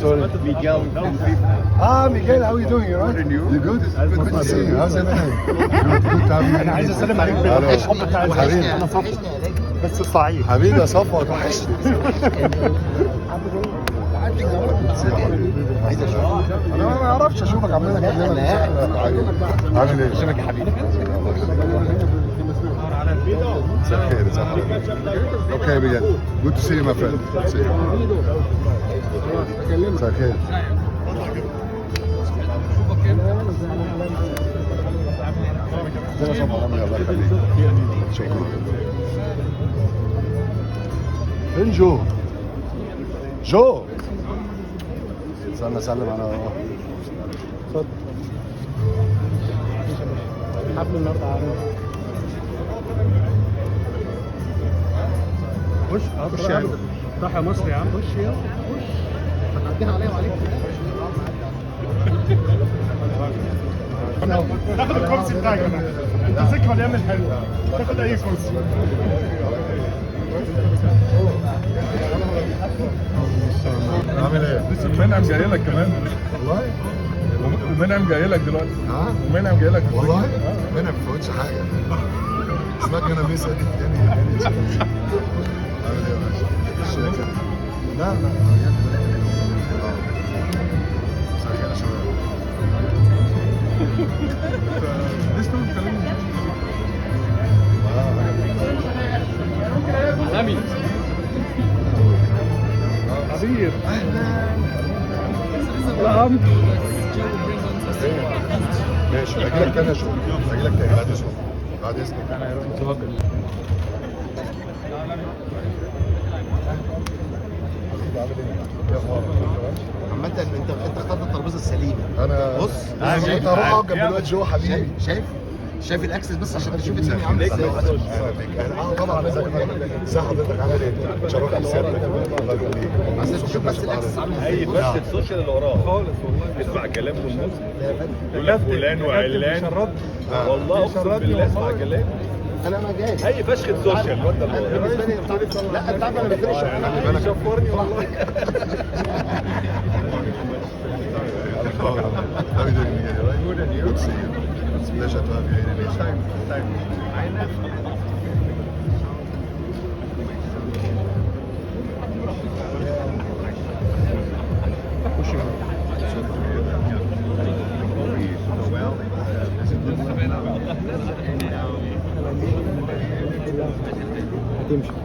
sorry. Miguel from FIFA. Ah, Miguel, how are you doing? You right? Good, and you? You good? Good to see you. How's everything? Good to have you. انا عايز اسلم عليك بالحب بتاع الزمالك. انا صفوة بس صعيد. حبيبي يا صفوت وحشني. انا ما اعرفش اشوفك عمال اكلمك. عامل ايه؟ اشوفك يا حبيبي. مساء الخير. اوكي بجد. Good to see you my friend. See you. مساء الخير. الله يخليك. شكرا. فين جو؟ جو استنى اسلم انا. اتفضل. حفل النهارده عارف. خش يا عم. صح يا مصر يا عم. خش يلا خش. هتعديها عليا وعليك. تاخد الكرسي بتاعك يا جماعه. انت ذكرى الايام الحلوه. تاخد اي كرسي. عامل ايه؟ لسه منعم جاي لك كمان. والله؟ ومنعم جاي لك دلوقتي. ها؟ ومنعم جاي لك. والله؟ انا ما بفوتش حاجه. اسمعك انا مسا دي يعني. عامل ايه يا باشا؟ لا لا مساء الخير يا شباب. لسه بتكلمني. عمي عبير. نعم. ماشي اجي لك تاني اشوف. اجي لك تاني بعد اسبوع. بعد اذنك. عامة انت اخترت الترابيزه السليمه. انا بص انت هروح اقعد جنب الواد جو حبيبي. شايف الاكسس بس عشان تشوف الدنيا عامله ازاي. طبعا ازي حضرتك عامل ايه؟ شرفت بسيادتك. الله يخليك. عايز تشوف بس الاكسس عامل ازاي. اي بس السوشيال اللي وراه خالص والله اسمع كلام الناس ولا فلان وعلان والله اقسم بالله اسمع كلام انا ما جايش. اي فشخ السوشيال الواد ده اللي وراه. بالنسبه لي لا انت عارف انا بفرش. شفرني والله. How are you doing, Miguel? Right? Good, and you? Good to see you. It's a pleasure to have you here. Anytime. هتمشي.